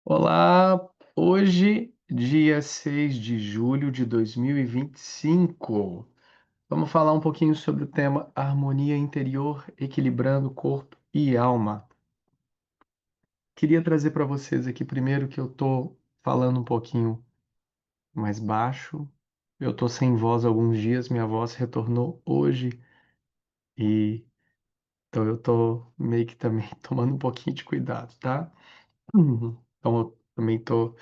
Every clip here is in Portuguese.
Olá, hoje, dia 6 de julho de 2025. Vamos falar um pouquinho sobre o tema harmonia interior, equilibrando corpo e alma. Queria trazer para vocês aqui primeiro que eu tô falando um pouquinho mais baixo. Eu tô sem voz há alguns dias, minha voz retornou hoje e então eu tô meio que também tomando um pouquinho de cuidado, tá? Então eu também tô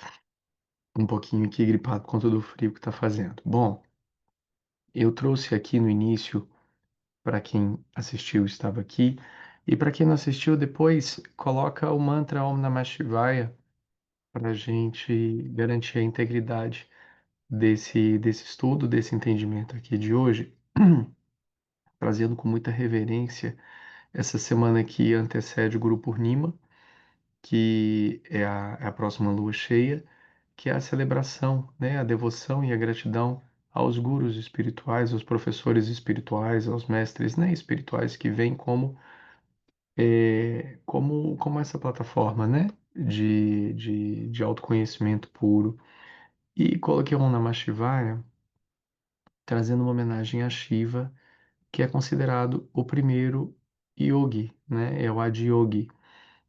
um pouquinho aqui gripado por conta do frio que tá fazendo. Bom, eu trouxe aqui no início, para quem assistiu, estava aqui, e para quem não assistiu, depois coloca o mantra Om Namah Shivaya para a gente garantir a integridade desse estudo, desse entendimento aqui de hoje, trazendo com muita reverência essa semana que antecede o Guru Purnima, que é a próxima lua cheia, que é a celebração, né, a devoção e a gratidão aos gurus espirituais, aos professores espirituais, aos mestres, né, espirituais que vêm como essa plataforma, né, de autoconhecimento puro. E coloquei um Namah Shivaya trazendo uma homenagem a Shiva, que é considerado o primeiro yogi, né, é o Adi Yogi.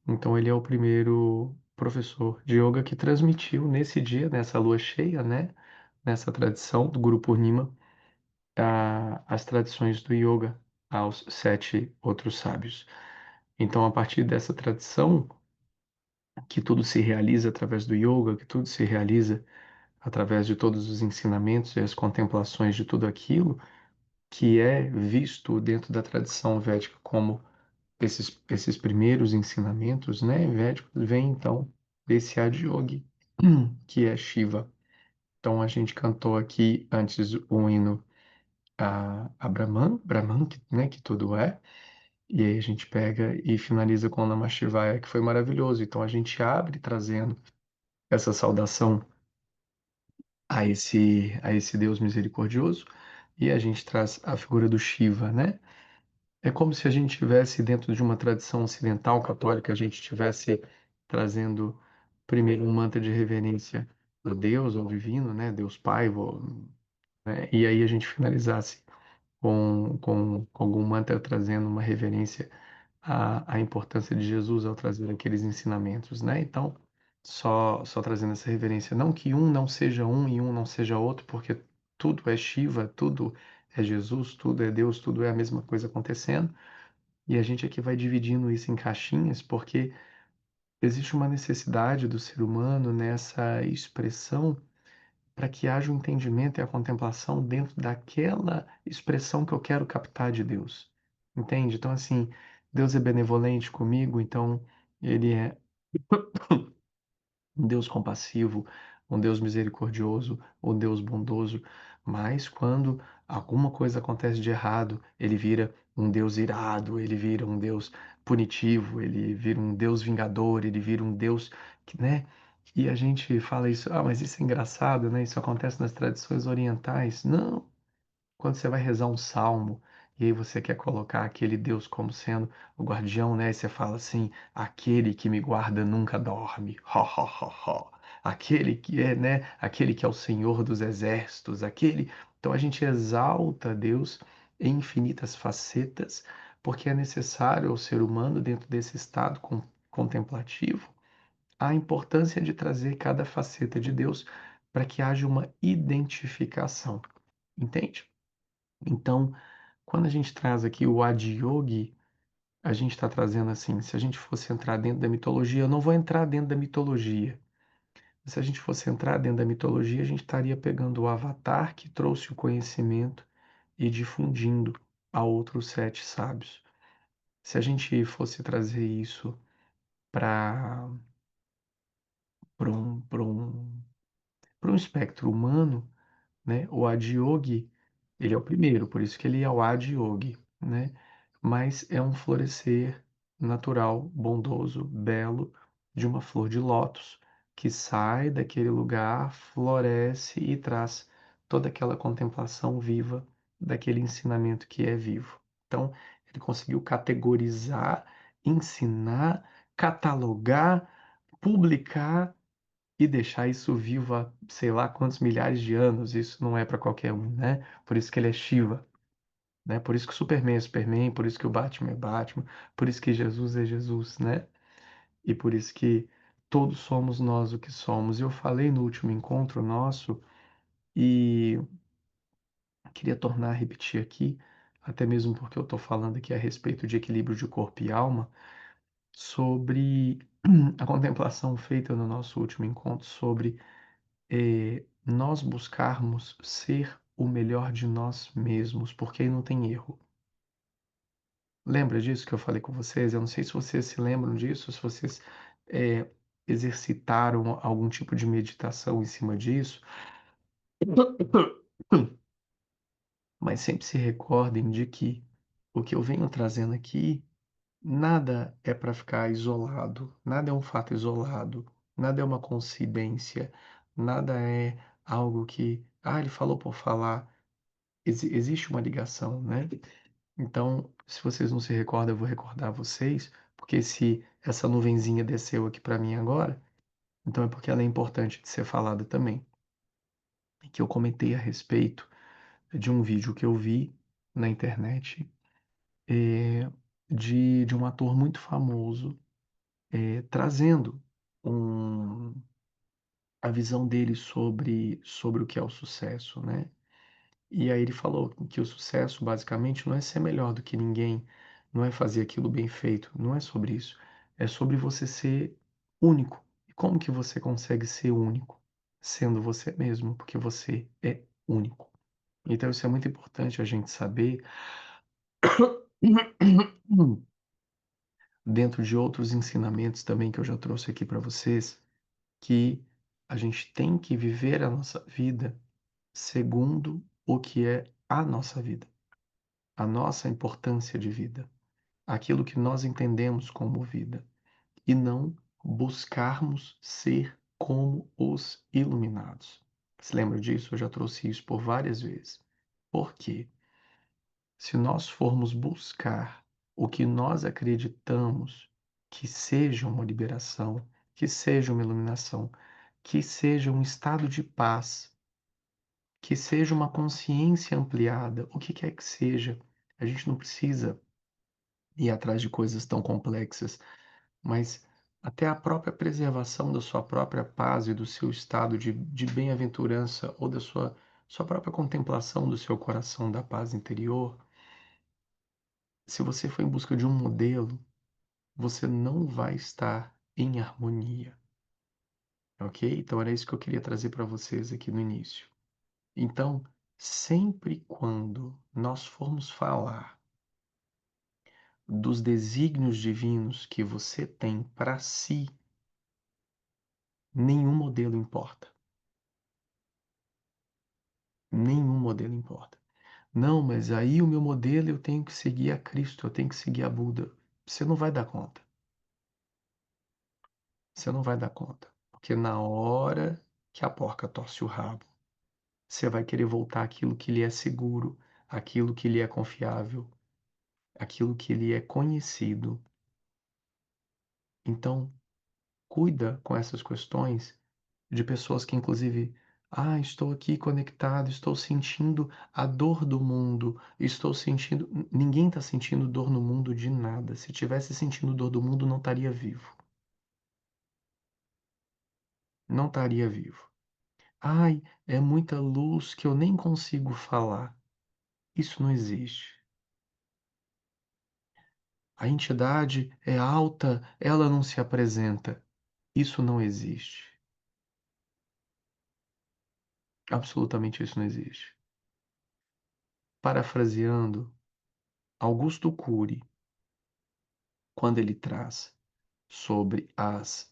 Então ele é o primeiro professor de yoga que transmitiu nesse dia, nessa lua cheia, né, nessa tradição do Guru Purnima, as tradições do yoga aos sete outros sábios. Então, a partir dessa tradição, que tudo se realiza através do yoga, que tudo se realiza através de todos os ensinamentos e as contemplações de tudo aquilo que é visto dentro da tradição védica como esses primeiros ensinamentos, né, védicos, vem então desse Adiyogi, que é Shiva. Então, a gente cantou aqui antes o hino a Brahman, que tudo é, e aí a gente pega e finaliza com o Namah Shivaya, que foi maravilhoso. Então a gente abre trazendo essa saudação a esse Deus misericordioso e a gente traz a figura do Shiva, né? É como se a gente estivesse dentro de uma tradição ocidental católica, a gente estivesse trazendo primeiro um mantra de reverência ao Deus, ao divino, né? Deus Pai, né? E aí a gente finalizasse com algum mantra trazendo uma reverência à importância de Jesus ao trazer aqueles ensinamentos, né? Então, só trazendo essa reverência. Não que um não seja um e um não seja outro, porque tudo é Shiva, tudo é Jesus, tudo é Deus, tudo é a mesma coisa acontecendo. E a gente aqui vai dividindo isso em caixinhas, porque existe uma necessidade do ser humano nessa expressão para que haja o entendimento e a contemplação dentro daquela expressão que eu quero captar de Deus. Entende? Então, assim, Deus é benevolente comigo, então Ele é um Deus compassivo, um Deus misericordioso, um Deus bondoso, mas quando alguma coisa acontece de errado, ele vira um Deus irado, ele vira um Deus punitivo, ele vira um Deus vingador, ele vira um Deus que, né? E a gente fala isso, mas isso é engraçado, né? Isso acontece nas tradições orientais. Não, quando você vai rezar um salmo e aí você quer colocar aquele Deus como sendo o guardião, né? E você fala assim: aquele que me guarda nunca dorme. Ho, ho, ho, ho. Aquele que é, né? Aquele que é o Senhor dos exércitos, aquele. Então a gente exalta Deus em infinitas facetas, porque é necessário ao ser humano, dentro desse estado contemplativo, a importância de trazer cada faceta de Deus para que haja uma identificação. Entende? Então, quando a gente traz aqui o Adiyogi, a gente está trazendo assim, se a gente fosse entrar dentro da mitologia, eu não vou entrar dentro da mitologia. Se a gente fosse entrar dentro da mitologia, a gente estaria pegando o Avatar que trouxe o conhecimento e difundindo a outros sete sábios. Se a gente fosse trazer isso para um espectro humano, né? O Adiyogi, ele é o primeiro, por isso que ele é o Adiyogi, né? Mas é um florescer natural, bondoso, belo, de uma flor de lótus que sai daquele lugar, floresce e traz toda aquela contemplação viva daquele ensinamento que é vivo. Então, ele conseguiu categorizar, ensinar, catalogar, publicar e deixar isso vivo há sei lá quantos milhares de anos, isso não é para qualquer um, né? Por isso que ele é Shiva, né? Por isso que o Superman é Superman, por isso que o Batman é Batman, por isso que Jesus é Jesus, né? E por isso que todos somos nós o que somos. Eu falei no último encontro nosso e queria tornar a repetir aqui, até mesmo porque eu estou falando aqui a respeito de equilíbrio de corpo e alma, sobre a contemplação feita no nosso último encontro sobre nós buscarmos ser o melhor de nós mesmos, porque aí não tem erro. Lembra disso que eu falei com vocês? Eu não sei se vocês se lembram disso, se vocês eh, exercitaram algum tipo de meditação em cima disso, mas sempre se recordem de que o que eu venho trazendo aqui, nada é para ficar isolado, nada é um fato isolado, nada é uma coincidência, nada é algo que, ele falou por falar. Existe uma ligação, né? Então, se vocês não se recordam, eu vou recordar vocês, porque se essa nuvenzinha desceu aqui para mim agora, então é porque ela é importante de ser falada também. Que eu comentei a respeito de um vídeo que eu vi na internet, eh, de um ator muito famoso, trazendo um, a visão dele sobre o que é o sucesso, né? E aí ele falou que o sucesso basicamente não é ser melhor do que ninguém, não é fazer aquilo bem feito, não é sobre isso. É sobre você ser único. E como que você consegue ser único? Sendo você mesmo, porque você é único. Então isso é muito importante a gente saber dentro de outros ensinamentos também que eu já trouxe aqui para vocês, que a gente tem que viver a nossa vida segundo o que é a nossa vida, a nossa importância de vida, aquilo que nós entendemos como vida, e não buscarmos ser como os iluminados. Se lembra disso? Eu já trouxe isso por várias vezes. Por quê? Se nós formos buscar o que nós acreditamos que seja uma liberação, que seja uma iluminação, que seja um estado de paz, que seja uma consciência ampliada, o que quer que seja, a gente não precisa ir atrás de coisas tão complexas, mas até a própria preservação da sua própria paz e do seu estado de bem-aventurança ou da sua própria contemplação do seu coração da paz interior, se você for em busca de um modelo, você não vai estar em harmonia, ok? Então era isso que eu queria trazer para vocês aqui no início. Então, sempre quando nós formos falar dos desígnios divinos que você tem para si, nenhum modelo importa. Nenhum modelo importa. Não, mas aí o meu modelo eu tenho que seguir a Cristo, eu tenho que seguir a Buda. Você não vai dar conta. Você não vai dar conta. Porque na hora que a porca torce o rabo, você vai querer voltar àquilo que lhe é seguro, aquilo que lhe é confiável, aquilo que lhe é conhecido. Então, cuida com essas questões de pessoas que, inclusive, estou aqui conectado, estou sentindo a dor do mundo, estou sentindo. Ninguém está sentindo dor no mundo de nada. Se tivesse sentindo dor do mundo, não estaria vivo. Não estaria vivo. Ai, é muita luz que eu nem consigo falar. Isso não existe. A entidade é alta, ela não se apresenta. Isso não existe. Absolutamente isso não existe. Parafraseando Augusto Cury, quando ele traz sobre as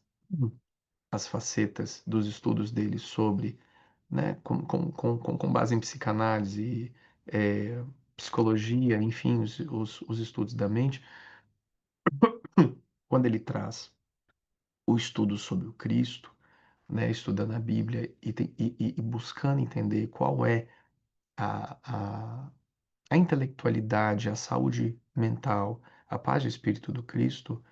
facetas dos estudos dele sobre, né, com base em psicanálise, psicologia, enfim, os estudos da mente, quando ele traz o estudo sobre o Cristo, né, estudando a Bíblia e buscando entender qual é a, a, a intelectualidade, a saúde mental, a paz de espírito do Cristo,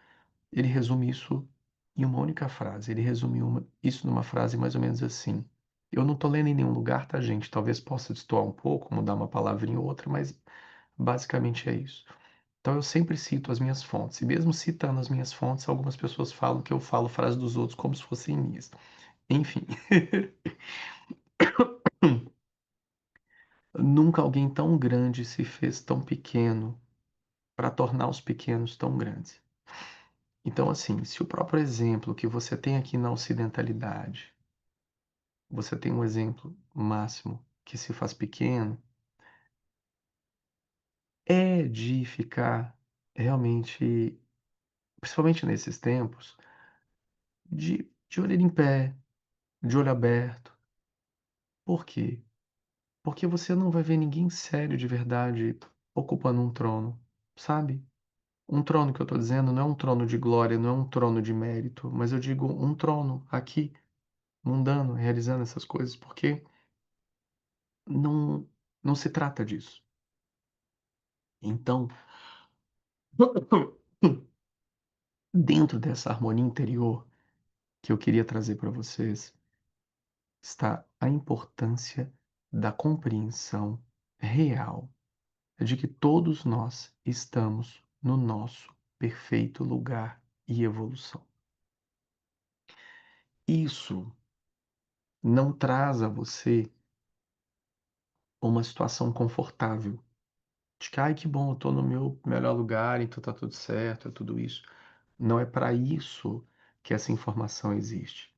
ele resume isso em uma única frase. Ele resumiu isso numa frase mais ou menos assim. Eu não estou lendo em nenhum lugar, tá, gente? Talvez possa destoar um pouco, mudar uma palavrinha ou outra, mas basicamente é isso. Então eu sempre cito as minhas fontes. E mesmo citando as minhas fontes, algumas pessoas falam que eu falo frases dos outros como se fossem minhas. Enfim, nunca alguém tão grande se fez tão pequeno para tornar os pequenos tão grandes. Então, assim, se o próprio exemplo que você tem aqui na ocidentalidade, você tem um exemplo máximo que se faz pequeno, é de ficar realmente, principalmente nesses tempos, de orelha em pé, de olho aberto. Por quê? Porque você não vai ver ninguém sério de verdade ocupando um trono, sabe? Um trono que eu tô dizendo não é um trono de glória, não é um trono de mérito, mas eu digo um trono aqui, mundano, realizando essas coisas, porque não, não se trata disso. Então, dentro dessa harmonia interior que eu queria trazer para vocês, está a importância da compreensão real de que todos nós estamos no nosso perfeito lugar e evolução. Isso não traz a você uma situação confortável, de que, ai, que bom, eu estou no meu melhor lugar, então está tudo certo, é tudo isso. Não é para isso que essa informação existe.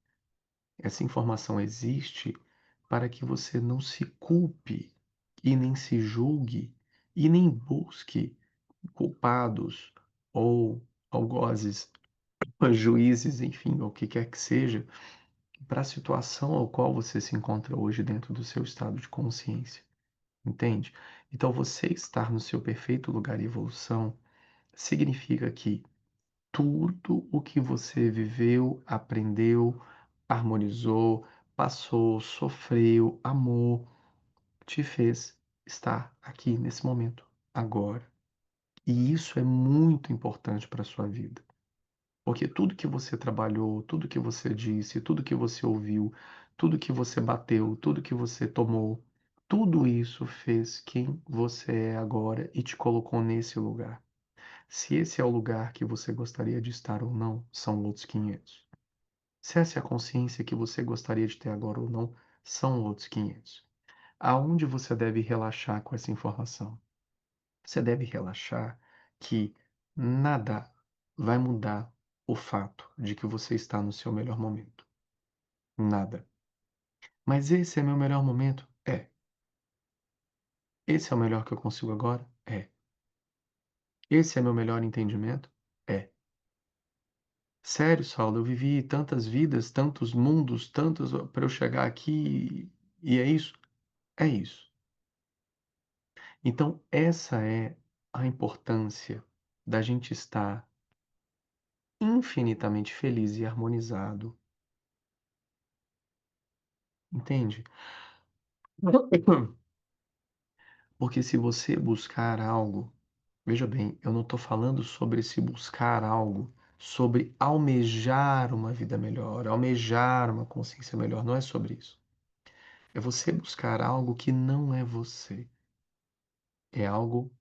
Essa informação existe para que você não se culpe e nem se julgue e nem busque culpados ou algozes, juízes, enfim, o que quer que seja, para a situação ao qual você se encontra hoje dentro do seu estado de consciência, entende? Então, você estar no seu perfeito lugar de evolução significa que tudo o que você viveu, aprendeu, harmonizou, passou, sofreu, amou, te fez estar aqui nesse momento, agora. E isso é muito importante para a sua vida. Porque tudo que você trabalhou, tudo que você disse, tudo que você ouviu, tudo que você bateu, tudo que você tomou, tudo isso fez quem você é agora e te colocou nesse lugar. Se esse é o lugar que você gostaria de estar ou não, são outros 500. Se essa é a consciência que você gostaria de ter agora ou não, são outros 500. Aonde você deve relaxar com essa informação? Você deve relaxar que nada vai mudar o fato de que você está no seu melhor momento. Nada. Mas esse é meu melhor momento? É. Esse é o melhor que eu consigo agora? É. Esse é meu melhor entendimento? É. Sério, Saulo, eu vivi tantas vidas, tantos mundos, tantos para eu chegar aqui e é isso? É isso. Então, essa é a importância da gente estar infinitamente feliz e harmonizado, entende? Porque se você buscar algo, veja bem, eu não estou falando sobre se buscar algo, sobre almejar uma vida melhor, almejar uma consciência melhor, não é sobre isso. É você buscar algo que não é você, é algo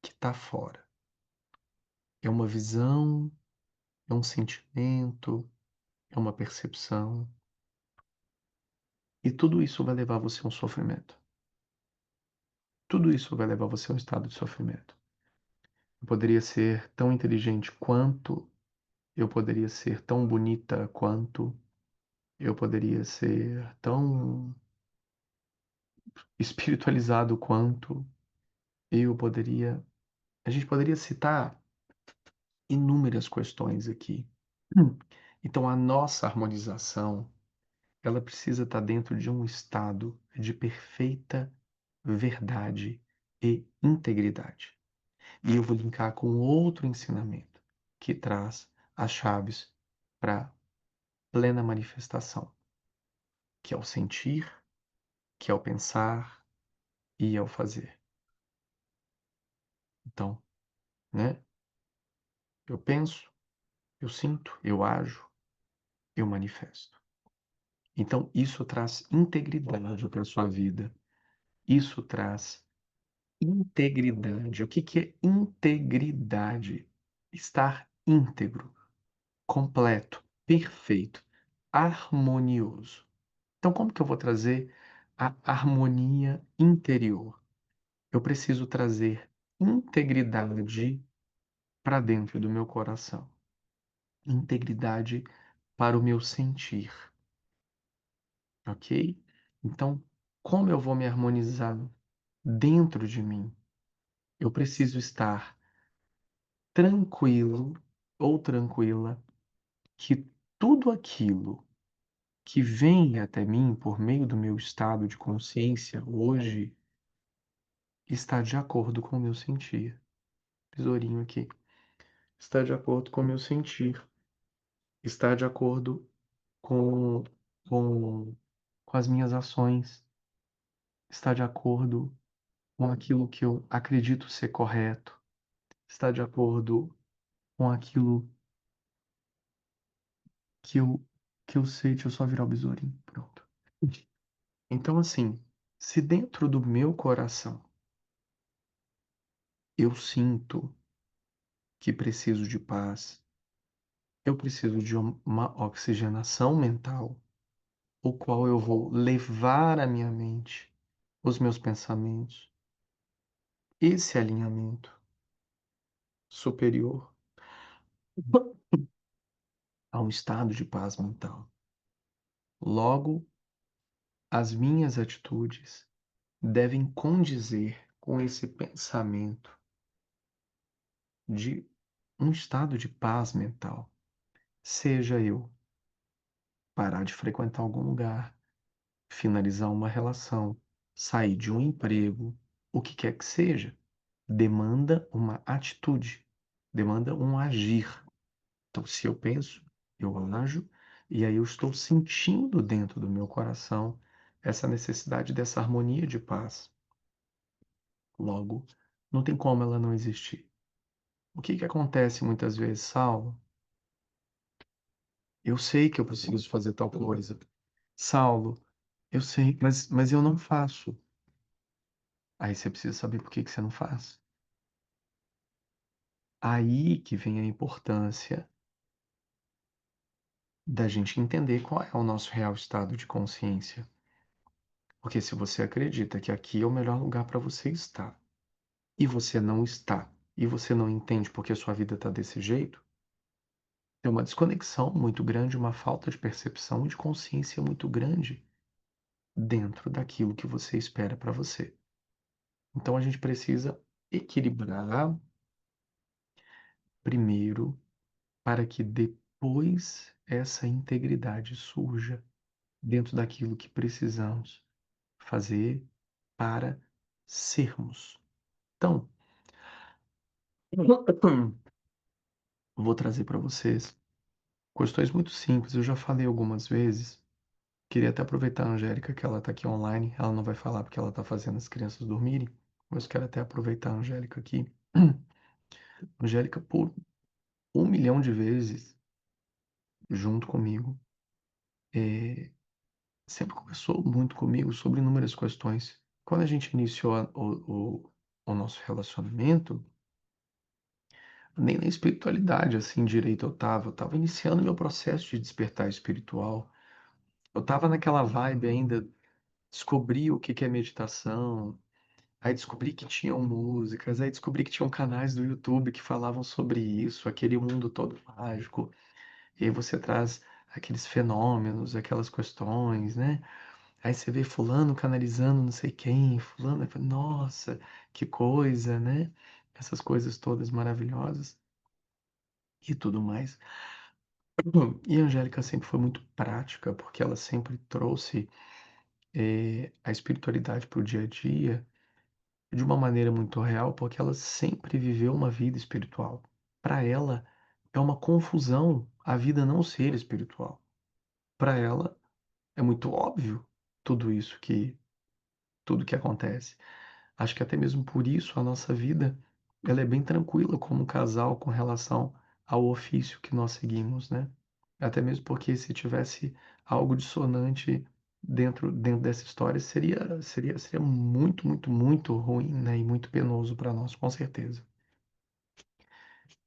que está fora. É uma visão, é um sentimento, é uma percepção, e tudo isso vai levar você a um sofrimento. Tudo isso vai levar você a um estado de sofrimento. Eu poderia ser tão inteligente quanto, eu poderia ser tão bonita quanto, eu poderia ser tão espiritualizado quanto, eu poderia. A gente poderia citar inúmeras questões aqui. Então, a nossa harmonização, ela precisa estar dentro de um estado de perfeita verdade e integridade. E eu vou linkar com outro ensinamento que traz as chaves para plena manifestação, que é o sentir, que é o pensar e é o fazer. Então, né? Eu penso, eu sinto, eu ajo. eu manifesto. Então, isso traz integridade para a sua vida. Isso traz integridade. O que que é integridade? Estar íntegro, completo, perfeito, harmonioso. Então, como que eu vou trazer a harmonia interior? Eu preciso trazer integridade para dentro do meu coração, integridade para o meu sentir, ok? Então, como eu vou me harmonizar dentro de mim? Eu preciso estar tranquilo ou tranquila que tudo aquilo que vem até mim por meio do meu estado de consciência hoje está de acordo com o meu sentir. Tesourinho aqui. Está de acordo com o meu sentir. Está de acordo com, com, com as minhas ações. Está de acordo com aquilo que eu acredito ser correto. Está de acordo com aquilo que eu, que eu sei. Deixa eu só virar o besourinho. Pronto. Então, assim, se dentro do meu coração eu sinto que preciso de paz, eu preciso de uma oxigenação mental, o qual eu vou levar à minha mente os meus pensamentos, esse alinhamento superior a um estado de paz mental. Logo, as minhas atitudes devem condizer com esse pensamento de um estado de paz mental. Seja eu parar de frequentar algum lugar, finalizar uma relação, sair de um emprego, o que quer que seja, demanda uma atitude, demanda um agir. Então, se eu penso, eu ajo, e aí eu estou sentindo dentro do meu coração essa necessidade dessa harmonia de paz. Logo, não tem como ela não existir. O que que acontece muitas vezes, Saulo? Eu sei que eu preciso fazer tal coisa. Saulo, eu sei, mas eu não faço. Aí você precisa saber por que que você não faz. Aí que vem a importância da gente entender qual é o nosso real estado de consciência. Porque se você acredita que aqui é o melhor lugar para você estar, e você não está, e você não entende porque a sua vida está desse jeito, tem uma desconexão muito grande, uma falta de percepção e de consciência muito grande dentro daquilo que você espera para você. Então a gente precisa equilibrar primeiro para que depois essa integridade surja dentro daquilo que precisamos fazer para sermos. Então, vou trazer para vocês questões muito simples. Eu já falei algumas vezes. Queria até aproveitar a Angélica, que ela está aqui online. Ela não vai falar porque ela está fazendo as crianças dormirem, mas quero até aproveitar a Angélica aqui. Angélica, por 1 milhão de vezes, junto comigo, eh, sempre conversou muito comigo sobre inúmeras questões. Quando a gente iniciou o nosso relacionamento, nem na espiritualidade assim direito eu estava iniciando meu processo de despertar espiritual. Eu estava naquela vibe ainda, descobri o que que é meditação, aí descobri que tinham músicas, aí descobri que tinham canais do YouTube que falavam sobre isso, aquele mundo todo mágico. E aí você traz aqueles fenômenos, aquelas questões, né? Aí você vê fulano canalizando não sei quem, fulano, nossa, que coisa, né? Essas coisas todas maravilhosas e tudo mais. E a Angélica sempre foi muito prática, porque ela sempre trouxe a espiritualidade para o dia a dia de uma maneira muito real, porque ela sempre viveu uma vida espiritual. Para ela, é uma confusão a vida não ser espiritual. Para ela, é muito óbvio tudo isso tudo que acontece. Acho que até mesmo por isso a nossa vida ela é bem tranquila como casal com relação ao ofício que nós seguimos, né? Até mesmo porque se tivesse algo dissonante dentro dessa história, seria muito, muito, muito ruim, né, e muito penoso para nós, com certeza.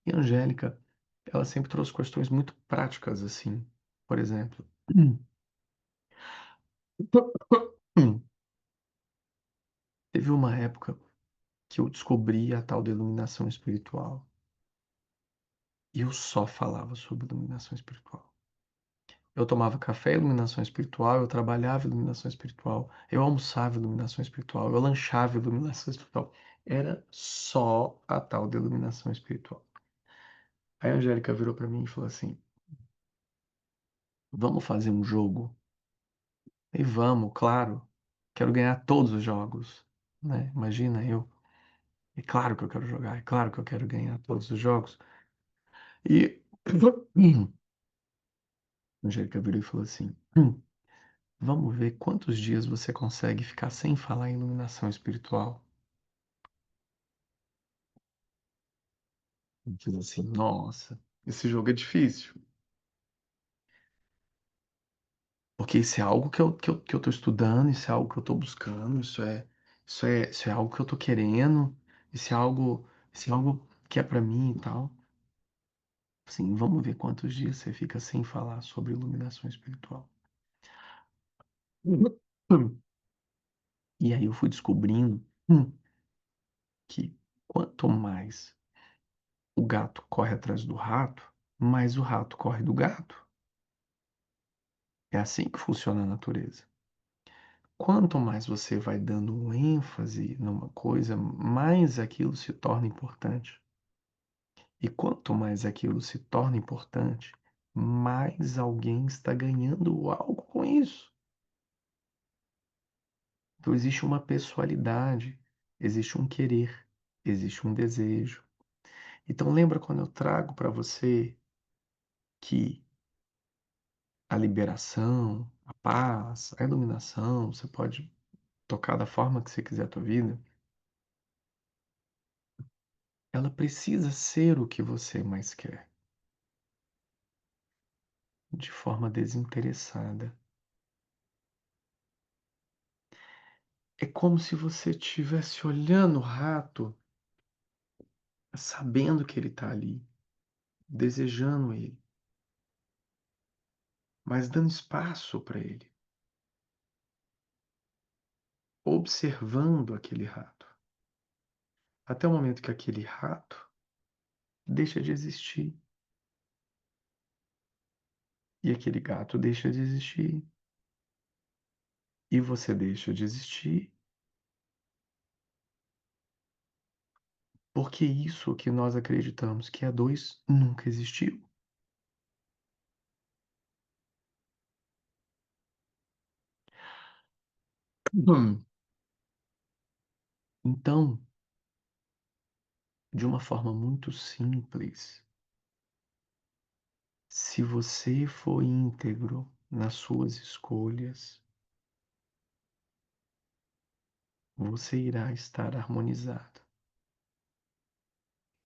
E a Angélica, ela sempre trouxe questões muito práticas, assim. Por exemplo, teve uma época que eu descobri a tal da iluminação espiritual. E eu só falava sobre iluminação espiritual. Eu tomava café iluminação espiritual, eu trabalhava iluminação espiritual, eu almoçava iluminação espiritual, eu lanchava iluminação espiritual. Era só a tal da iluminação espiritual. Aí a Angélica virou para mim e falou assim: vamos fazer um jogo? E vamos, claro. Quero ganhar todos os jogos, né? Imagina eu. É claro que eu quero jogar, é claro que eu quero ganhar todos os jogos. E a Angélica virou e falou assim: vamos ver quantos dias você consegue ficar sem falar em iluminação espiritual. Eu fiz assim, nossa, esse jogo é difícil. Porque isso é algo que eu tô estudando, isso é algo que eu tô buscando, isso é algo que eu tô querendo, isso é algo que é pra mim e tal. Assim, vamos ver quantos dias você fica sem falar sobre iluminação espiritual. E aí eu fui descobrindo que quanto mais o gato corre atrás do rato, mais o rato corre do gato. É assim que funciona a natureza. Quanto mais você vai dando um ênfase numa coisa, mais aquilo se torna importante. E quanto mais aquilo se torna importante, mais alguém está ganhando algo com isso. Então existe uma pessoalidade, existe um querer, existe um desejo. Então lembra quando eu trago para você que a liberação, a paz, a iluminação, você pode tocar da forma que você quiser a tua vida, ela precisa ser o que você mais quer, de forma desinteressada. É como se você estivesse olhando o rato, sabendo que ele está ali, desejando ele, mas dando espaço para ele, observando aquele rato, até o momento que aquele rato deixa de existir e aquele gato deixa de existir e você deixa de existir, porque isso que nós acreditamos que é dois nunca existiu. Hum. Então, de uma forma muito simples, se você for íntegro nas suas escolhas, você irá estar harmonizado.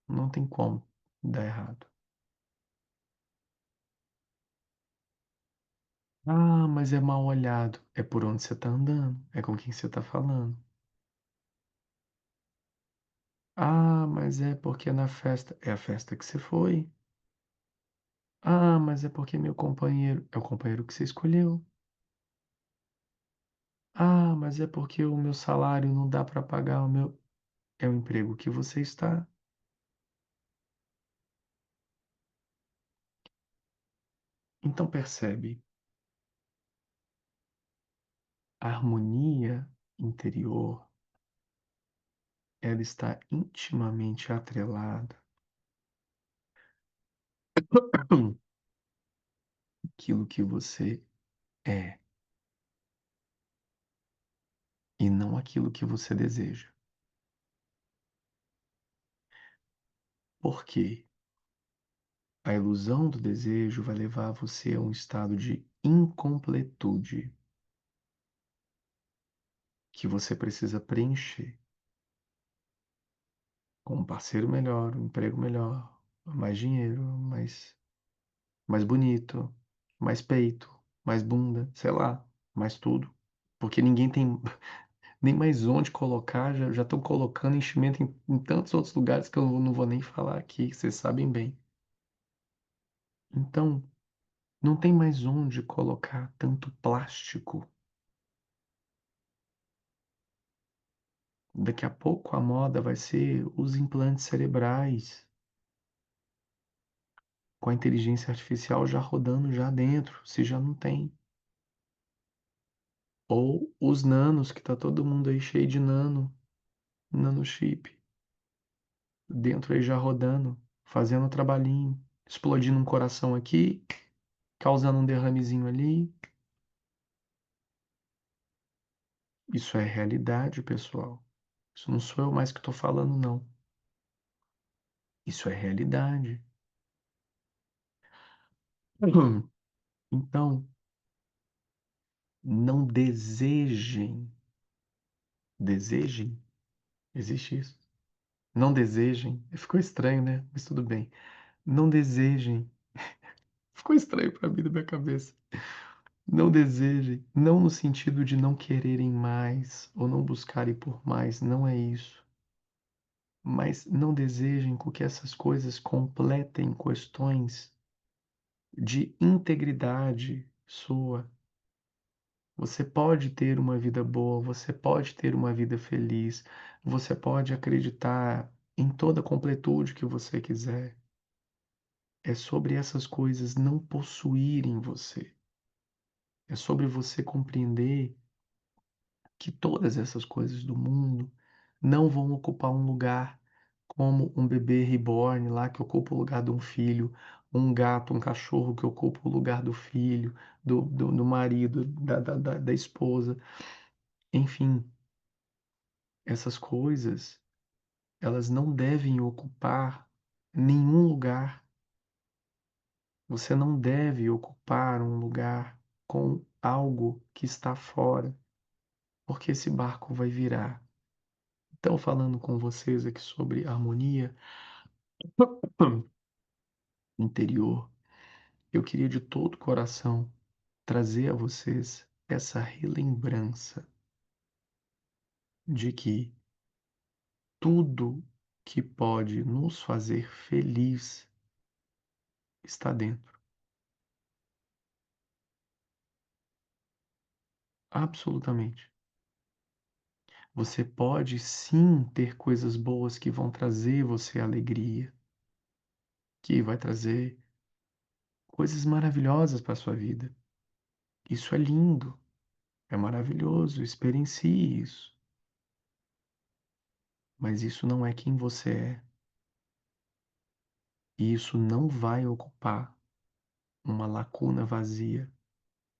Não tem como dar errado. Ah, mas é mal olhado. É por onde você está andando, é com quem você está falando. Ah, mas é porque na festa. É a festa que você foi. Ah, mas é porque meu companheiro. É o companheiro que você escolheu. Ah, mas é porque o meu salário não dá para pagar o meu. É o emprego que você está. Então percebe, a harmonia interior, ela está intimamente atrelada àquilo que você é e não aquilo que você deseja. Por quê? A ilusão do desejo vai levar você a um estado de incompletude que você precisa preencher com um parceiro melhor, um emprego melhor, mais dinheiro, mais bonito. mais peito, mais bunda, sei lá, mais tudo. Porque ninguém tem nem mais onde colocar, já estão colocando enchimento em tantos outros lugares que eu não vou nem falar aqui, que vocês sabem bem. Então, não tem mais onde colocar tanto plástico. Daqui a pouco a moda vai ser os implantes cerebrais, com a inteligência artificial já rodando já dentro, se já não tem. Ou os nanos, que tá todo mundo aí cheio de nanochip, dentro aí já rodando, fazendo o trabalhinho, explodindo um coração aqui, causando um derramezinho ali. Isso é realidade, pessoal. Isso não sou eu mais que estou falando, não. Isso é realidade. Então, não desejem, existe isso. Não desejem, ficou estranho, né? Mas tudo bem. Não desejem, ficou estranho para mim na minha cabeça. Não desejem, não no sentido de não quererem mais ou não buscarem por mais, não é isso. Mas não desejem com que essas coisas completem questões de integridade sua. Você pode ter uma vida boa, você pode ter uma vida feliz, você pode acreditar em toda a completude que você quiser. É sobre essas coisas não possuírem você. É sobre você compreender que todas essas coisas do mundo não vão ocupar um lugar como um bebê reborn lá que ocupa o lugar de um filho, um gato, um cachorro que ocupa o lugar do filho, do marido, da esposa. Enfim, essas coisas, elas não devem ocupar nenhum lugar. Você não deve ocupar um lugar com algo que está fora, porque esse barco vai virar. Então, falando com vocês aqui sobre harmonia interior, eu queria de todo o coração trazer a vocês essa relembrança de que tudo que pode nos fazer feliz está dentro. Absolutamente. Você pode sim ter coisas boas que vão trazer você alegria, que vai trazer coisas maravilhosas para a sua vida. Isso é lindo, é maravilhoso, experiencie isso. Mas isso não é quem você é. E isso não vai ocupar uma lacuna vazia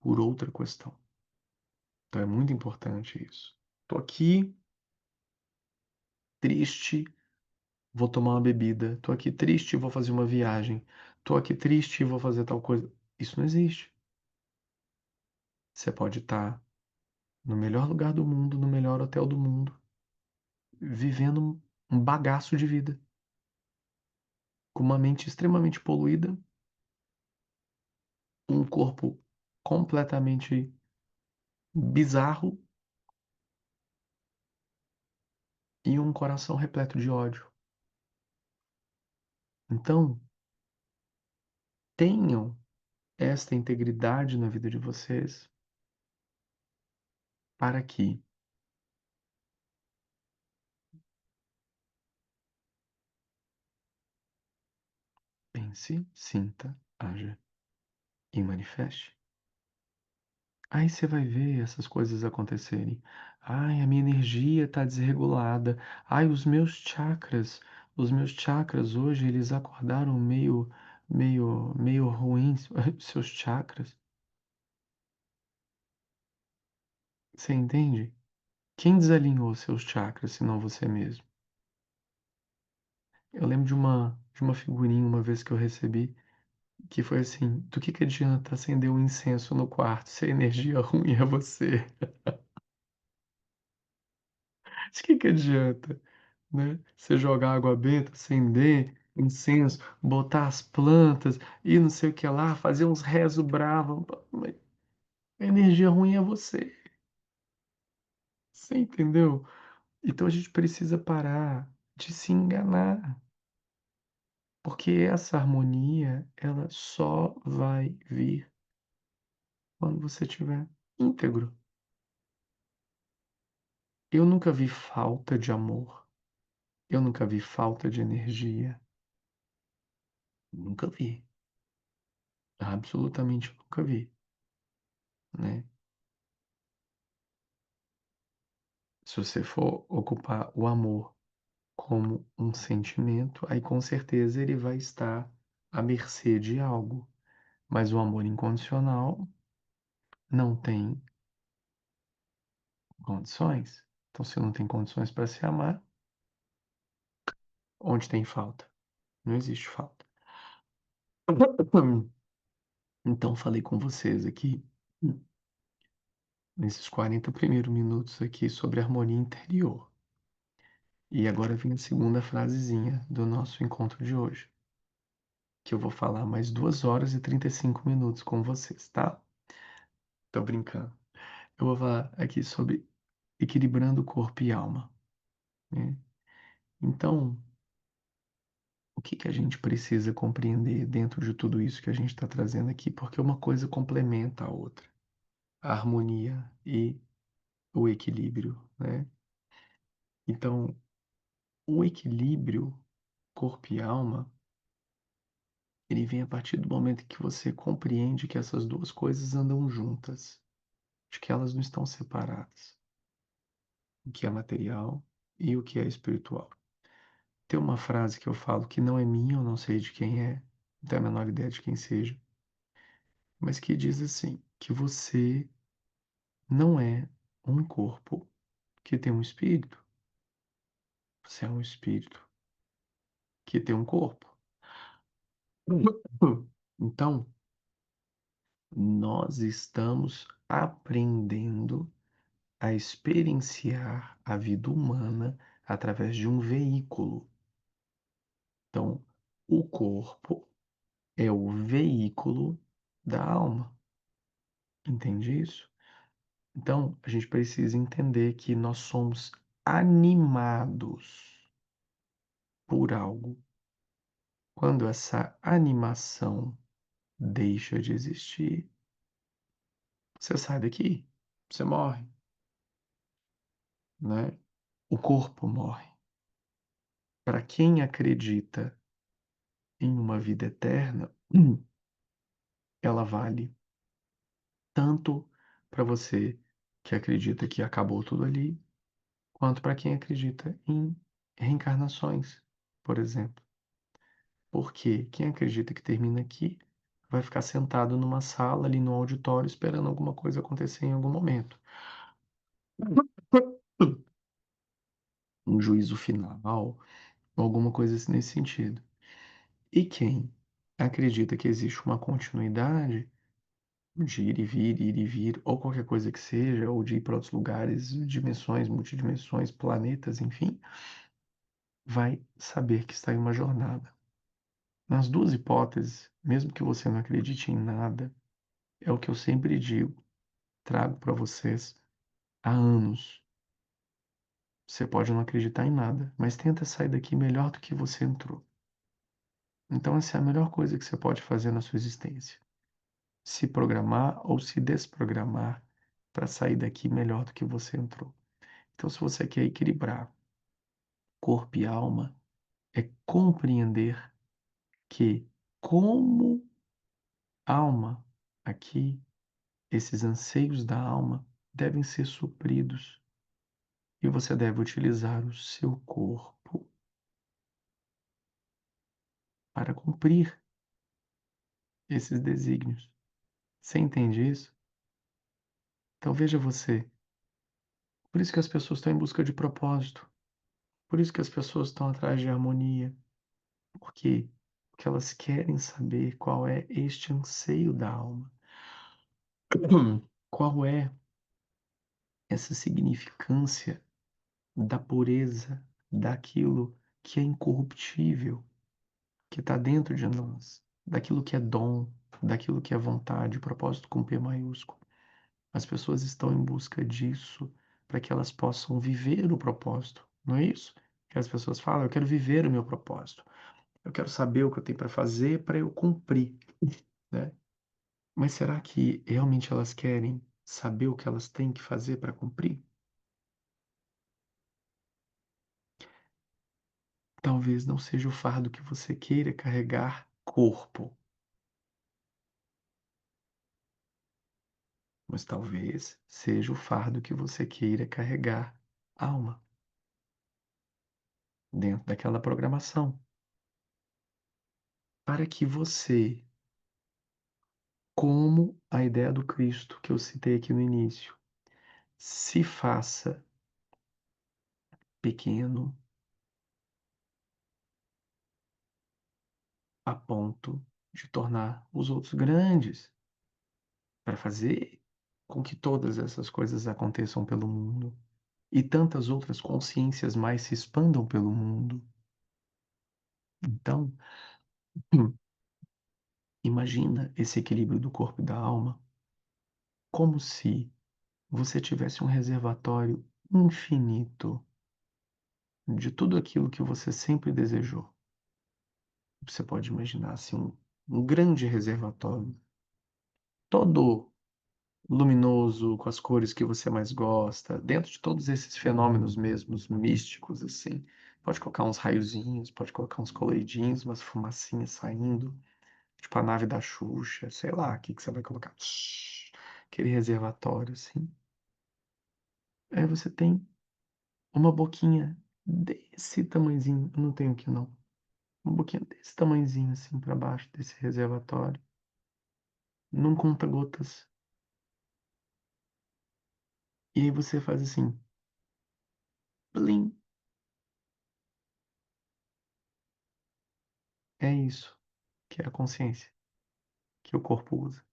por outra questão. Então é muito importante isso. Tô aqui triste, vou tomar uma bebida. Tô aqui triste, vou fazer uma viagem. Tô aqui triste, vou fazer tal coisa. Isso não existe. Você pode estar no melhor lugar do mundo, no melhor hotel do mundo, vivendo um bagaço de vida, com uma mente extremamente poluída, um corpo completamente bizarro e um coração repleto de ódio. Então, tenham esta integridade na vida de vocês para que pense, sinta, haja e manifeste. Aí você vai ver essas coisas acontecerem. Ai, a minha energia está desregulada. Ai, os meus chakras hoje eles acordaram meio ruins. Seus chakras, você entende? Quem desalinhou seus chakras, senão você mesmo? Eu lembro de uma figurinha uma vez que eu recebi, que foi assim: do que adianta acender um incenso no quarto se a energia ruim é você? De que adianta, né? Você jogar água benta, acender. incenso, botar as plantas e não sei o que lá, fazer uns rezos bravos. Mas a energia ruim é você. Você entendeu? Então a gente precisa parar de se enganar. Porque essa harmonia, ela só vai vir quando você estiver íntegro. Eu nunca vi falta de amor. Eu nunca vi falta de energia. Nunca vi. Absolutamente nunca vi, né? Se você for ocupar o amor como um sentimento, aí com certeza ele vai estar à mercê de algo. Mas o amor incondicional não tem condições. Então, se não tem condições para se amar, onde tem falta? Não existe falta. Então, falei com vocês aqui, nesses 40 primeiros minutos aqui, sobre harmonia interior. E agora vem a segunda frasezinha do nosso encontro de hoje, que eu vou falar mais 2 horas e 35 minutos com vocês, tá? Tô brincando. Eu vou falar aqui sobre equilibrando corpo e alma, né? Então, o que que a gente precisa compreender dentro de tudo isso que a gente está trazendo aqui? Porque uma coisa complementa a outra. A harmonia e o equilíbrio, né? Então, o equilíbrio corpo e alma, ele vem a partir do momento que você compreende que essas duas coisas andam juntas, de que elas não estão separadas, o que é material e o que é espiritual. Tem uma frase que eu falo que não é minha, eu não sei de quem é, não tenho a menor ideia de quem seja, mas que diz assim, que você não é um corpo que tem um espírito, você é um espírito que tem um corpo. Então, nós estamos aprendendo a experienciar a vida humana através de um veículo. Então, o corpo é o veículo da alma. Entende isso? Então, a gente precisa entender que nós somos animados por algo. Quando essa animação deixa de existir, você sai daqui, você morre, né? O corpo morre. Para quem acredita em uma vida eterna, ela vale tanto para você que acredita que acabou tudo ali, quanto para quem acredita em reencarnações, por exemplo. Porque quem acredita que termina aqui vai ficar sentado numa sala ali no auditório esperando alguma coisa acontecer em algum momento. Um juízo final, ou alguma coisa assim nesse sentido. E quem acredita que existe uma continuidade de ir e vir, ou qualquer coisa que seja, ou de ir para outros lugares, dimensões, multidimensões, planetas, enfim, vai saber que está em uma jornada. Nas duas hipóteses, mesmo que você não acredite em nada, é o que eu sempre digo, trago para vocês há anos. Você pode não acreditar em nada, mas tenta sair daqui melhor do que você entrou. Então, essa é a melhor coisa que você pode fazer na sua existência. Se programar ou se desprogramar para sair daqui melhor do que você entrou. Então, se você quer equilibrar corpo e alma, é compreender que, como alma, aqui, esses anseios da alma devem ser supridos e você deve utilizar o seu corpo para cumprir esses desígnios. Você entende isso? Então veja você. Por isso que as pessoas estão em busca de propósito. Por isso que as pessoas estão atrás de harmonia. Por quê? Porque elas querem saber qual é este anseio da alma. Qual é essa significância da pureza, daquilo que é incorruptível. que está dentro de nós, daquilo que é dom, daquilo que é vontade, propósito com P maiúsculo. As pessoas estão em busca disso para que elas possam viver o propósito, não é isso? Que as pessoas falam: "Eu quero viver o meu propósito. Eu quero saber o que eu tenho para fazer para eu cumprir", né. Mas será que realmente elas querem saber o que elas têm que fazer para cumprir? Talvez não seja o fardo que você queira carregar corpo, mas talvez seja o fardo que você queira carregar alma, dentro daquela programação, para que você, como a ideia do Cristo que eu citei aqui no início, se faça pequeno a ponto de tornar os outros grandes, para fazer com que todas essas coisas aconteçam pelo mundo e tantas outras consciências mais se expandam pelo mundo. Então, imagina esse equilíbrio do corpo e da alma como se você tivesse um reservatório infinito de tudo aquilo que você sempre desejou. Você pode imaginar assim um grande reservatório, todo luminoso, com as cores que você mais gosta, dentro de todos esses fenômenos mesmos místicos, assim. Pode colocar uns raiozinhos, pode colocar uns coloridinhos, umas fumacinhas saindo, tipo a nave da Xuxa, sei lá, o que que você vai colocar. Aquele reservatório, assim. Aí você tem uma boquinha desse tamanhozinho, eu não tenho aqui não, uma boquinha desse tamanhozinho, assim, para baixo desse reservatório, num conta-gotas. E aí você faz assim, plim, é isso que é a consciência que o corpo usa.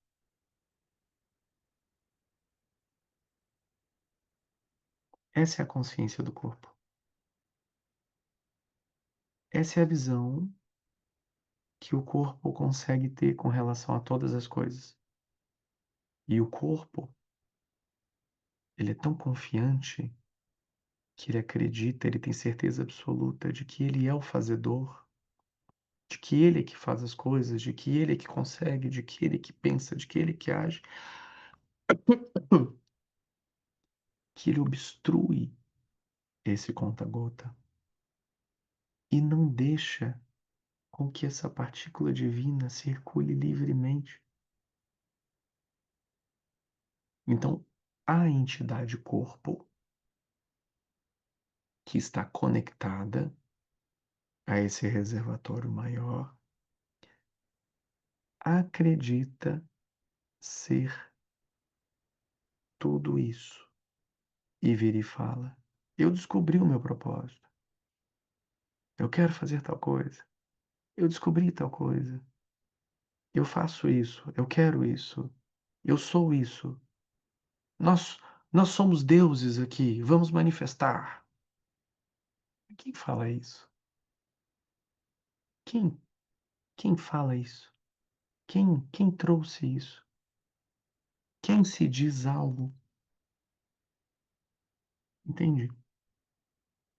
Essa é a consciência do corpo. Essa é a visão que o corpo consegue ter com relação a todas as coisas. E o corpo, ele é tão confiante que ele acredita, ele tem certeza absoluta de que ele é o fazedor, de que ele é que faz as coisas, de que ele é que consegue, de que ele é que pensa, de que ele é que age, que ele obstrui esse conta-gota e não deixa com que essa partícula divina circule livremente. Então, a entidade corpo, que está conectada a esse reservatório maior, acredita ser tudo isso. E vira e fala: "Eu descobri o meu propósito. Eu quero fazer tal coisa. Eu descobri tal coisa. Eu faço isso. Eu quero isso. Eu sou isso. Nós nós somos deuses aqui. Vamos manifestar." Quem fala isso? Quem quem fala isso? Quem trouxe isso? Quem se diz algo? Entende?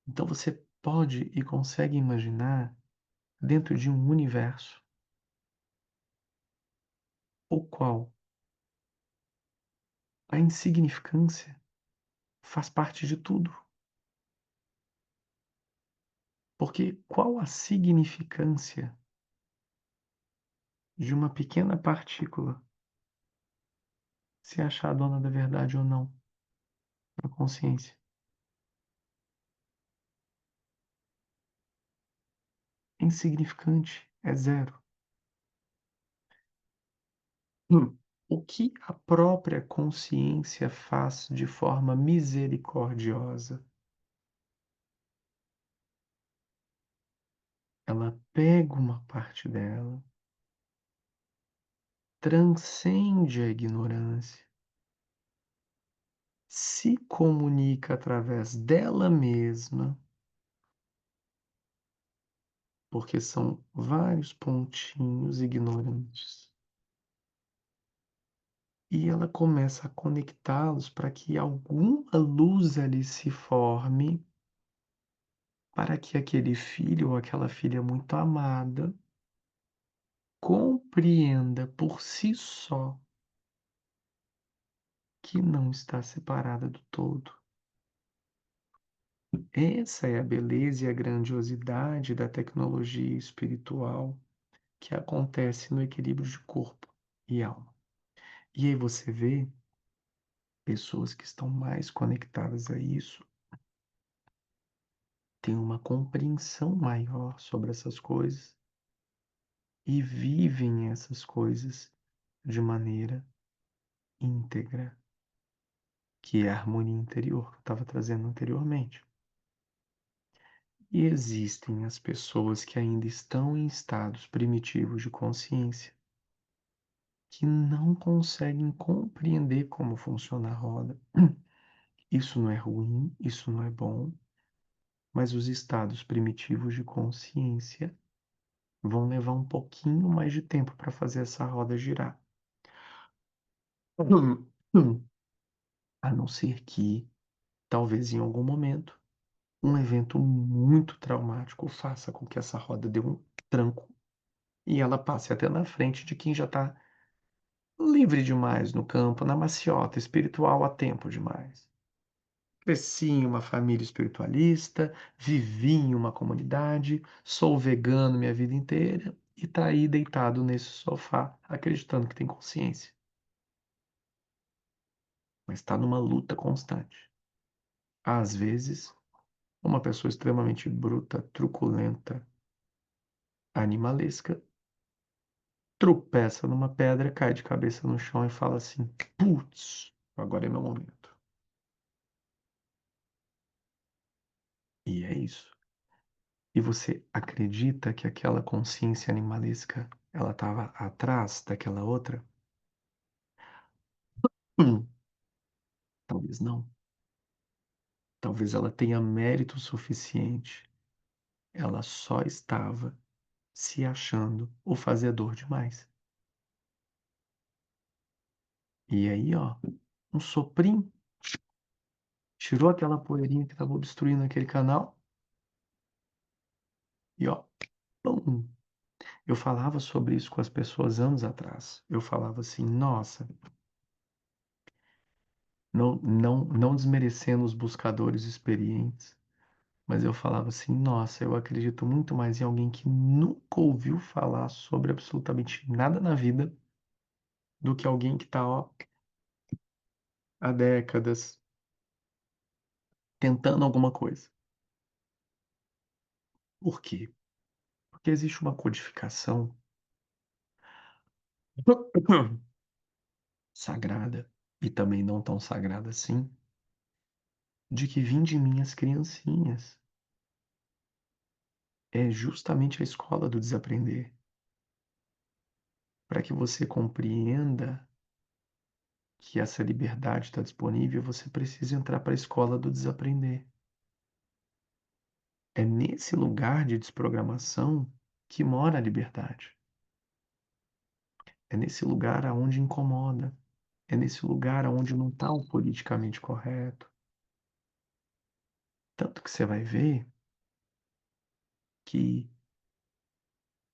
Então você pode e consegue imaginar dentro de um universo, o qual a insignificância faz parte de tudo. Porque qual a significância de uma pequena partícula se achar dona da verdade ou não, na consciência? É insignificante, é zero. O que a própria consciência faz de forma misericordiosa? Ela pega uma parte dela, transcende a ignorância, se comunica através dela mesma porque são vários pontinhos ignorantes. E ela começa a conectá-los para que alguma luz ali se forme, para que aquele filho ou aquela filha muito amada compreenda por si só que não está separada do todo. Essa é a beleza e a grandiosidade da tecnologia espiritual que acontece no equilíbrio de corpo e alma. E aí você vê pessoas que estão mais conectadas a isso, têm uma compreensão maior sobre essas coisas e vivem essas coisas de maneira íntegra, que é a harmonia interior que eu estava trazendo anteriormente. E existem as pessoas que ainda estão em estados primitivos de consciência, que não conseguem compreender como funciona a roda. Isso não é ruim, isso não é bom, mas os estados primitivos de consciência vão levar um pouquinho mais de tempo para fazer essa roda girar. A não ser que, talvez em algum momento, um evento muito traumático faça com que essa roda dê um tranco e ela passe até na frente de quem já está livre demais no campo, na maciota espiritual há tempo demais. Cresci em uma família espiritualista, vivi em uma comunidade, sou vegano minha vida inteira e tá aí deitado nesse sofá, acreditando que tem consciência, mas está numa luta constante. Às vezes, uma pessoa extremamente bruta, truculenta, animalesca, tropeça numa pedra, cai de cabeça no chão e fala assim: putz, agora é meu momento. E é isso. E você acredita que aquela consciência animalesca, ela estava atrás daquela outra? Hum, talvez não. Talvez ela tenha mérito suficiente. Ela só estava se achando o fazedor demais. E aí, ó, um soprinho, tirou aquela poeirinha que estava obstruindo aquele canal e ó, pum. Eu falava sobre isso com as pessoas anos atrás. Eu falava assim, nossa, não desmerecendo os buscadores experientes, mas eu falava assim, nossa, eu acredito muito mais em alguém que nunca ouviu falar sobre absolutamente nada na vida do que alguém que está, ó, há décadas tentando alguma coisa. Por quê? Porque existe uma codificação sagrada e também não tão sagrada assim, de que vinde minhas criancinhas é justamente a escola do desaprender, para que você compreenda que essa liberdade está disponível, você precisa entrar para a escola do desaprender. É nesse lugar de desprogramação que mora a liberdade. É nesse lugar aonde incomoda. É nesse lugar aonde não está o politicamente correto. Tanto que você vai ver que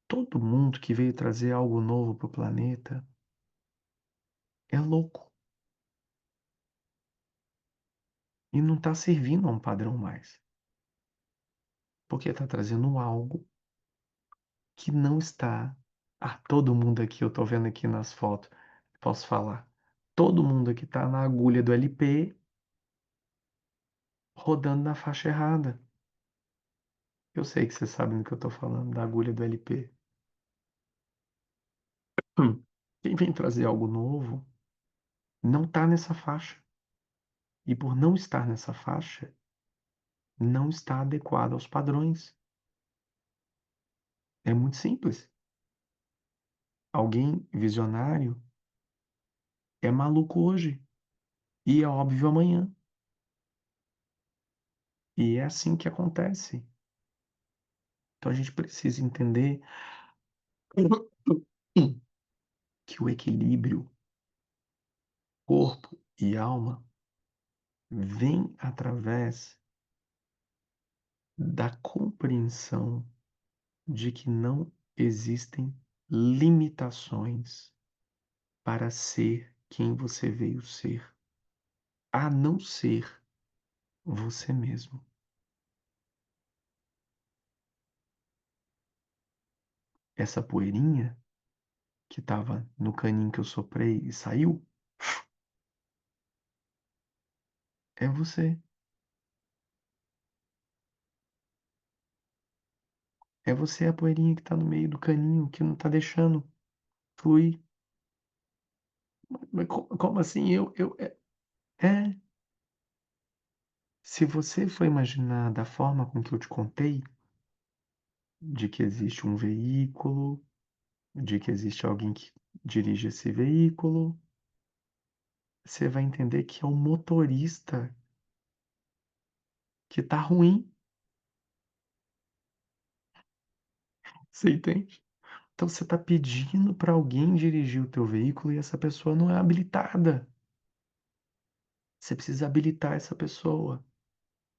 todo mundo que veio trazer algo novo para o planeta é louco e não está servindo a um padrão mais. Porque está trazendo algo que não está. Ah, todo mundo aqui, eu estou vendo aqui nas fotos, posso falar. Todo mundo aqui está na agulha do LP rodando na faixa errada. Eu sei que você sabe do que eu estou falando, da agulha do LP. Quem vem trazer algo novo não está nessa faixa. E por não estar nessa faixa, não está adequado aos padrões. É muito simples. Alguém visionário é maluco hoje e é óbvio amanhã. E é assim que acontece. Então a gente precisa entender que o equilíbrio corpo e alma vem através da compreensão de que não existem limitações para ser quem você veio ser, a não ser você mesmo. Essa poeirinha que estava no caninho que eu soprei e saiu, é você. É você a poeirinha que está no meio do caninho, que não está deixando fluir. Mas como assim? É. Se você for imaginar da forma com que eu te contei, de que existe um veículo, de que existe alguém que dirige esse veículo, você vai entender que é o motorista que tá ruim, você entende? Então você está pedindo para alguém dirigir o teu veículo e essa pessoa não é habilitada. Você precisa habilitar essa pessoa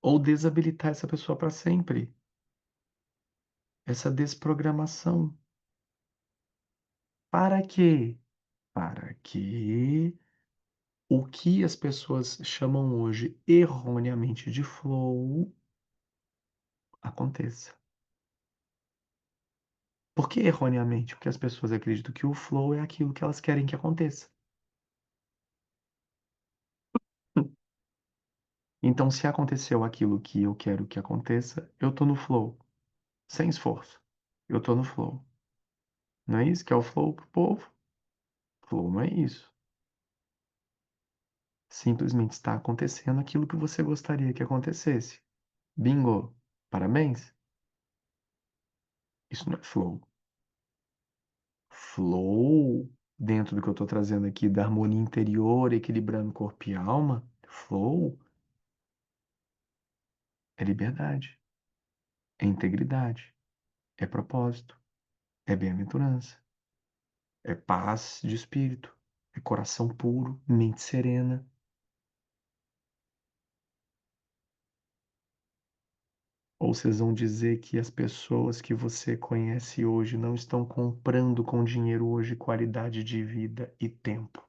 ou desabilitar essa pessoa para sempre. Essa desprogramação. Para quê? Para que o que as pessoas chamam hoje erroneamente de flow aconteça. Por que erroneamente? Porque as pessoas acreditam que o flow é aquilo que elas querem que aconteça. Então, se aconteceu aquilo que eu quero que aconteça, eu tô no flow, sem esforço. Eu tô no flow. Não é isso que é o flow pro povo? Flow não é isso. Simplesmente está acontecendo aquilo que você gostaria que acontecesse. Bingo! Parabéns! Isso não é flow. Flow, dentro do que eu estou trazendo aqui, da harmonia interior, equilibrando corpo e alma, flow é liberdade, é integridade, é propósito, é bem-aventurança, é paz de espírito, é coração puro, mente serena. Ou vocês vão dizer que as pessoas que você conhece hoje não estão comprando com dinheiro hoje qualidade de vida e tempo.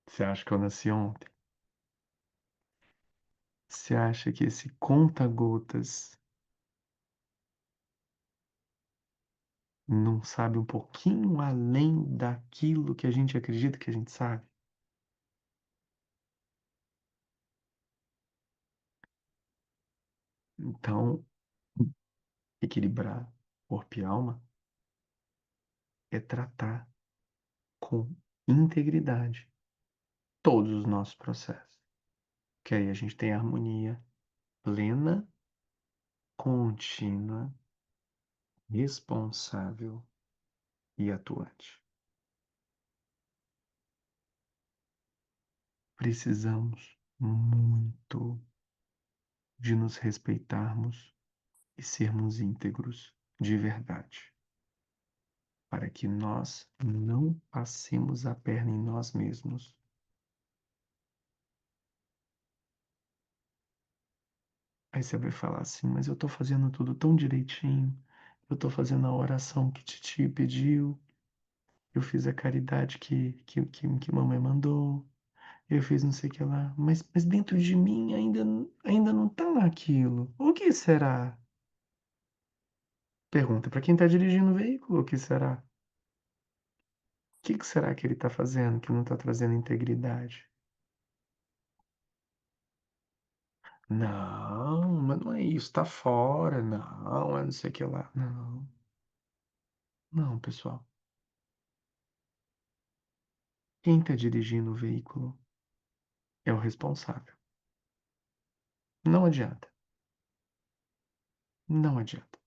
Você acha que eu nasci ontem? Você acha que esse conta-gotas não sabe um pouquinho além daquilo que a gente acredita que a gente sabe? Então, equilibrar corpo e alma é tratar com integridade todos os nossos processos. Que aí a gente tem harmonia plena, contínua, responsável e atuante. Precisamos muito de nos respeitarmos e sermos íntegros de verdade, para que nós não passemos a perna em nós mesmos. Aí você vai falar assim, mas eu estou fazendo tudo tão direitinho, eu estou fazendo a oração que Titi pediu, eu fiz a caridade que mamãe mandou, eu fiz não sei o que lá, mas dentro de mim ainda não está aquilo. O que será? Pergunta para quem está dirigindo o veículo, o que será? O que será que ele está fazendo que não está trazendo integridade? Não, mas não é isso, tá fora. Não, é não sei o que lá. Não, não, pessoal. Quem está dirigindo o veículo é o responsável. Não adianta. Não adianta.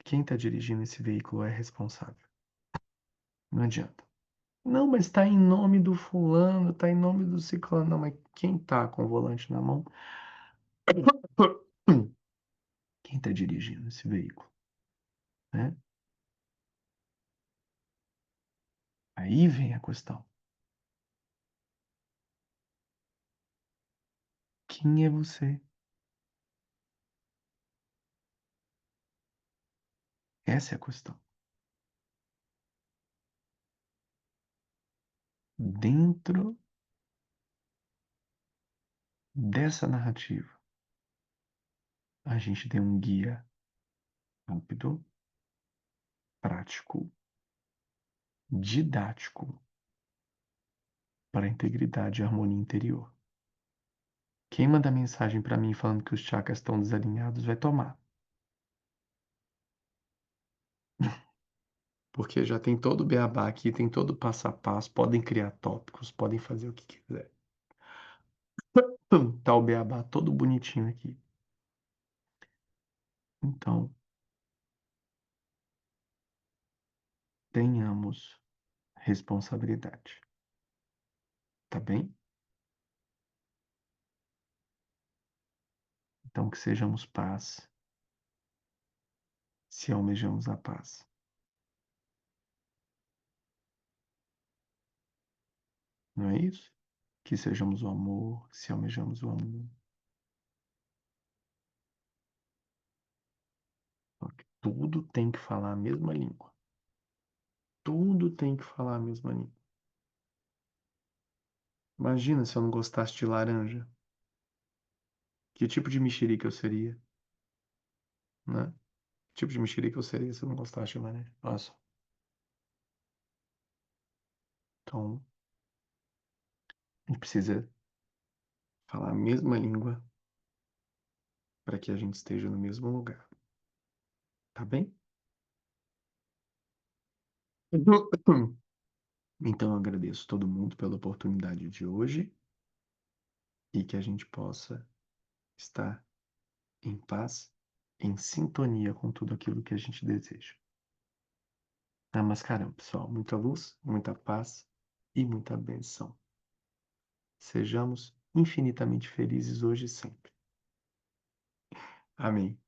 Quem está dirigindo esse veículo é responsável. Não adianta. Não, mas está em nome do fulano, está em nome do ciclano. Não, mas quem está com o volante na mão? Quem está dirigindo esse veículo, né? Aí vem a questão. Quem é você? Essa é a questão. Dentro dessa narrativa, a gente tem um guia rápido, prático, didático para a integridade e harmonia interior. Quem manda mensagem para mim falando que os chakras estão desalinhados vai tomar. Porque já tem todo o beabá aqui, tem todo o passo a passo, podem criar tópicos, podem fazer o que quiser. Tá o beabá todo bonitinho aqui. Então, tenhamos responsabilidade, tá bem? Então, que sejamos paz, se almejamos a paz. Não é isso? Que sejamos o amor, se almejamos o amor. Porque tudo tem que falar a mesma língua. Tudo tem que falar a mesma língua. Imagina se eu não gostasse de laranja. Que tipo de mexerica eu seria, né? Que tipo de mexerica eu seria se eu não gostasse de laranja? Nossa. Então, a gente precisa falar a mesma língua para que a gente esteja no mesmo lugar. Tá bem? Então, eu agradeço todo mundo pela oportunidade de hoje e que a gente possa estar em paz, em sintonia com tudo aquilo que a gente deseja. Namaskaram, pessoal. Muita luz, muita paz e muita benção. Sejamos infinitamente felizes hoje e sempre. Amém.